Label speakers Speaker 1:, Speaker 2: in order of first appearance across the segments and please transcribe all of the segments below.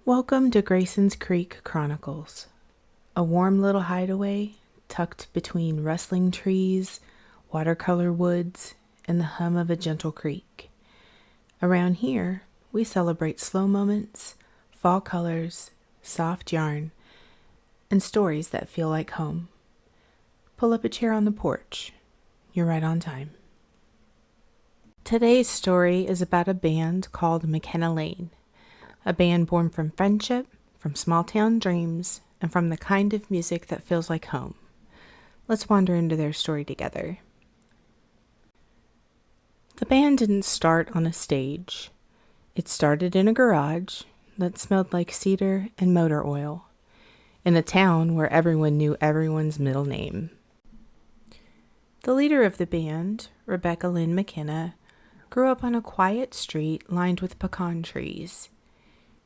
Speaker 1: Welcome to Grayson's Creek Chronicles, a warm little hideaway tucked between rustling trees, watercolor woods, and the hum of a gentle creek. Around here, we celebrate slow moments, fall colors, soft yarn, and stories that feel like home. Pull up a chair on the porch. You're right on time. Today's story is about a band called McKenna Layne. A band born from friendship, from small town dreams, and from the kind of music that feels like home. Let's wander into their story together. The band didn't start on a stage. It started in a garage that smelled like cedar and motor oil, in a town where everyone knew everyone's middle name. The leader of the band, Rebecca Lynn McKenna, grew up on a quiet street lined with pecan trees.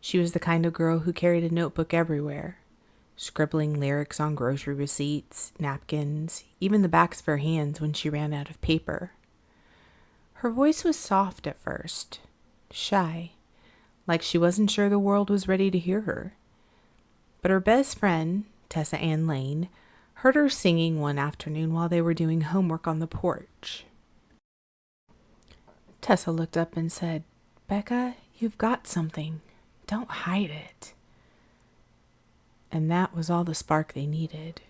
Speaker 1: She was the kind of girl who carried a notebook everywhere, scribbling lyrics on grocery receipts, napkins, even the backs of her hands when she ran out of paper. Her voice was soft at first, shy, like she wasn't sure the world was ready to hear her. But her best friend, Tessa Ann Lane, heard her singing one afternoon while they were doing homework on the porch. Tessa looked up and said, "Becca, you've got something. Don't hide it." And that was all the spark they needed.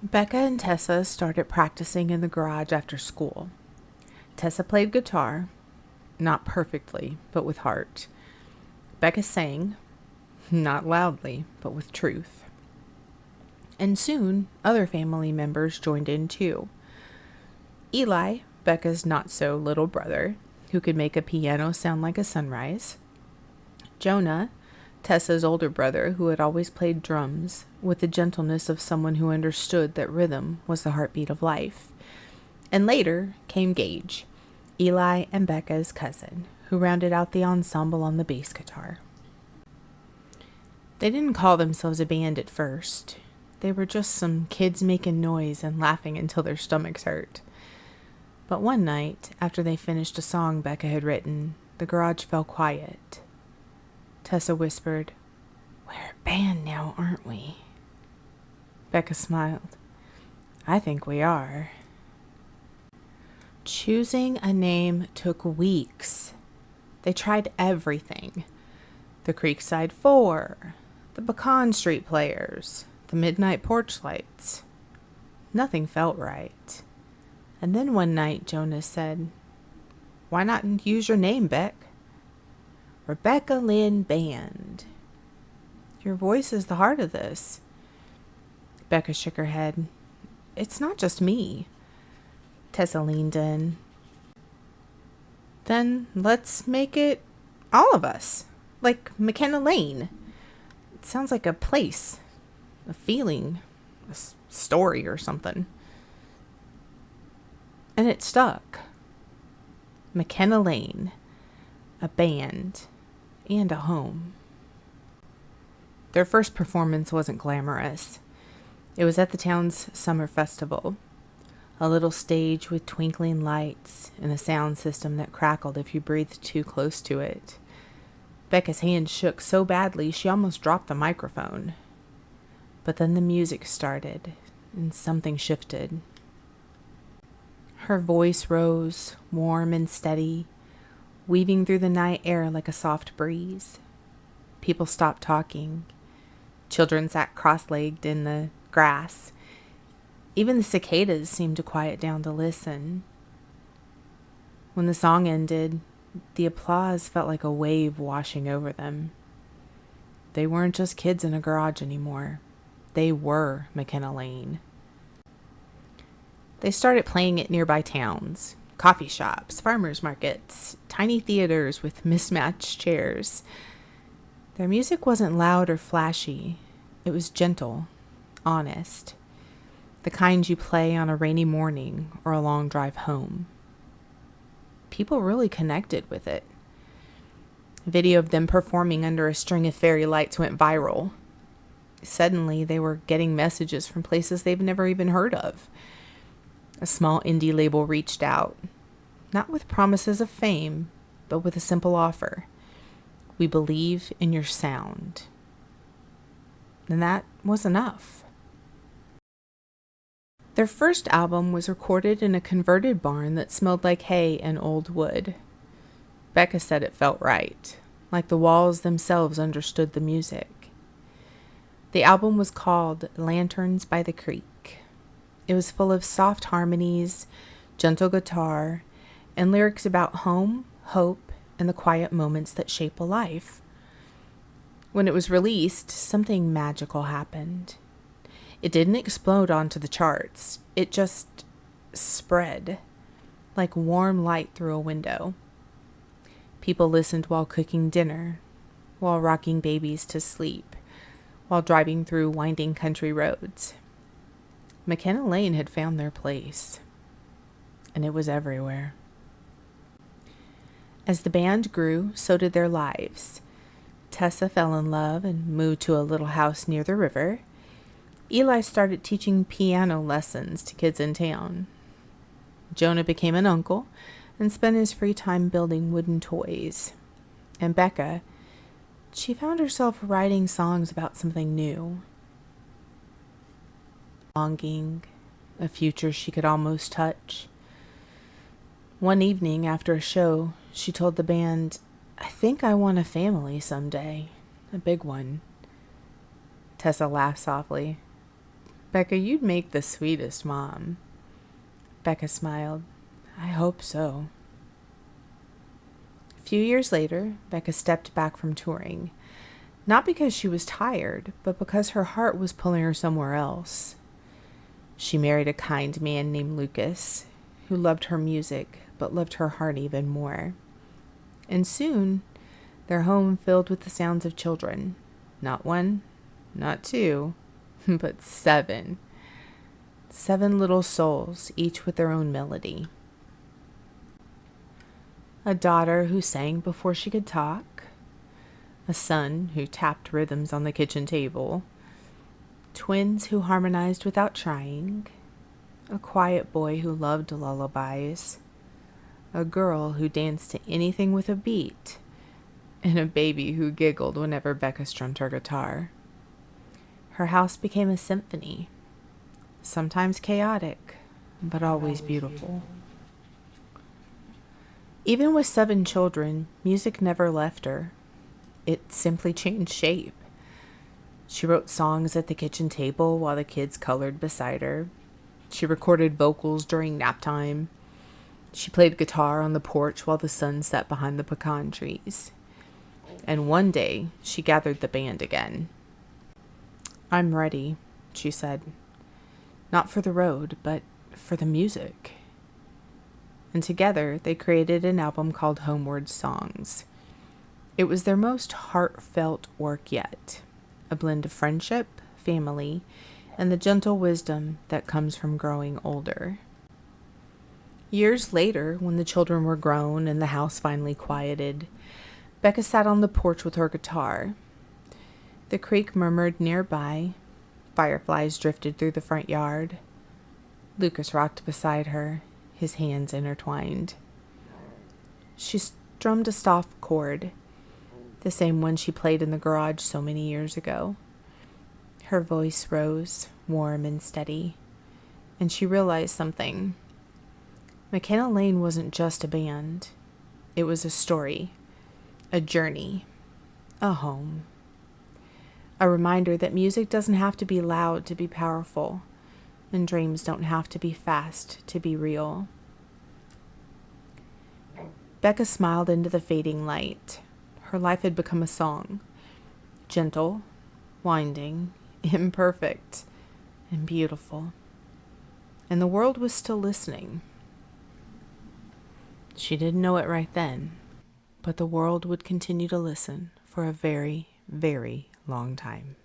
Speaker 1: Becca and Tessa started practicing in the garage after school. Tessa played guitar, not perfectly, but with heart. Becca sang, not loudly, but with truth. And soon, other family members joined in too. Eli, Becca's not-so-little brother, who could make a piano sound like a sunrise. Jonah, Tessa's older brother, who had always played drums with the gentleness of someone who understood that rhythm was the heartbeat of life. And later came Gage, Eli and Becca's cousin, who rounded out the ensemble on the bass guitar. They didn't call themselves a band at first. They were just some kids making noise and laughing until their stomachs hurt. But one night, after they finished a song Becca had written, the garage fell quiet. Tessa whispered, "We're a band now, aren't we?" Becca smiled. "I think we are." Choosing a name took weeks. They tried everything. The Creekside Four, the Pecan Street Players, the Midnight Porch Lights. Nothing felt right. And then one night Jonas said, "Why not use your name, Beck? Rebecca Lynn Band. Your voice is the heart of this." Becca shook her head. "It's not just me." Tessa leaned in. "Then let's make it all of us, like McKenna Layne. It sounds like a place, a feeling, a story or something." And it stuck. McKenna Layne, a band, and a home. Their first performance wasn't glamorous. It was at the town's summer festival, a little stage with twinkling lights and a sound system that crackled if you breathed too close to it. Becca's hand shook so badly she almost dropped the microphone. But then the music started, and something shifted. Her voice rose, warm and steady, weaving through the night air like a soft breeze. People stopped talking. Children sat cross-legged in the grass. Even the cicadas seemed to quiet down to listen. When the song ended, the applause felt like a wave washing over them. They weren't just kids in a garage anymore. They were McKenna Layne. They started playing at nearby towns. Coffee shops, farmers markets, tiny theaters with mismatched chairs. Their music wasn't loud or flashy. It was gentle, honest, the kind you play on a rainy morning or a long drive home. People really connected with it. A video of them performing under a string of fairy lights went viral. Suddenly, they were getting messages from places they've never even heard of. A small indie label reached out, not with promises of fame, but with a simple offer. We believe in your sound. And that was enough. Their first album was recorded in a converted barn that smelled like hay and old wood. Becca said it felt right, like the walls themselves understood the music. The album was called Lanterns by the Creek. It was full of soft harmonies, gentle guitar, and lyrics about home, hope, and the quiet moments that shape a life. When it was released, something magical happened. It didn't explode onto the charts. It just spread like warm light through a window. People listened while cooking dinner, while rocking babies to sleep, while driving through winding country roads. McKenna Layne had found their place, and it was everywhere. As the band grew, so did their lives. Tessa fell in love and moved to a little house near the river. Eli started teaching piano lessons to kids in town. Jonah became an uncle and spent his free time building wooden toys. And Becca, she found herself writing songs about something new. Longing, a future she could almost touch. One evening after a show, she told the band, "I think I want a family someday, a big one." Tessa laughed softly. "Becca, you'd make the sweetest mom." Becca smiled. "I hope so." A few years later, Becca stepped back from touring, not because she was tired, but because her heart was pulling her somewhere else. She married a kind man named Lucas, who loved her music, but loved her heart even more. And soon, their home filled with the sounds of children. Not one, not two, but seven. 7 little souls, each with their own melody. A daughter who sang before she could talk. A son who tapped rhythms on the kitchen table. Twins who harmonized without trying. A quiet boy who loved lullabies. A girl who danced to anything with a beat. And a baby who giggled whenever Becca strummed her guitar. Her house became a symphony. Sometimes chaotic, but always beautiful. Even with 7 children, music never left her. It simply changed shape. She wrote songs at the kitchen table while the kids colored beside her. She recorded vocals during nap time. She played guitar on the porch while the sun set behind the pecan trees. And one day, she gathered the band again. "I'm ready," she said. "Not for the road, but for the music." And together, they created an album called Homeward Songs. It was their most heartfelt work yet, a blend of friendship, family, and the gentle wisdom that comes from growing older. Years later, when the children were grown and the house finally quieted, Becca sat on the porch with her guitar. The creek murmured nearby. Fireflies drifted through the front yard. Lucas rocked beside her, his hands intertwined. She strummed a soft chord, the same one she played in the garage so many years ago. Her voice rose, warm and steady, and she realized something. McKenna Layne wasn't just a band. It was a story, a journey, a home. A reminder that music doesn't have to be loud to be powerful, and dreams don't have to be fast to be real. Becca smiled into the fading light. Her life had become a song, gentle, winding, imperfect, and beautiful. And the world was still listening. She didn't know it right then, but the world would continue to listen for a very, very long time.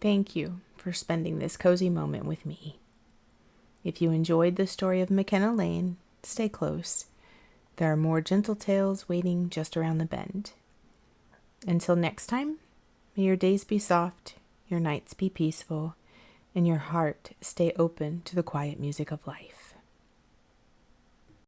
Speaker 1: Thank you for spending this cozy moment with me. If you enjoyed the story of McKenna Layne, stay close. There are more gentle tales waiting just around the bend. Until next time, may your days be soft, your nights be peaceful, and your heart stay open to the quiet music of life.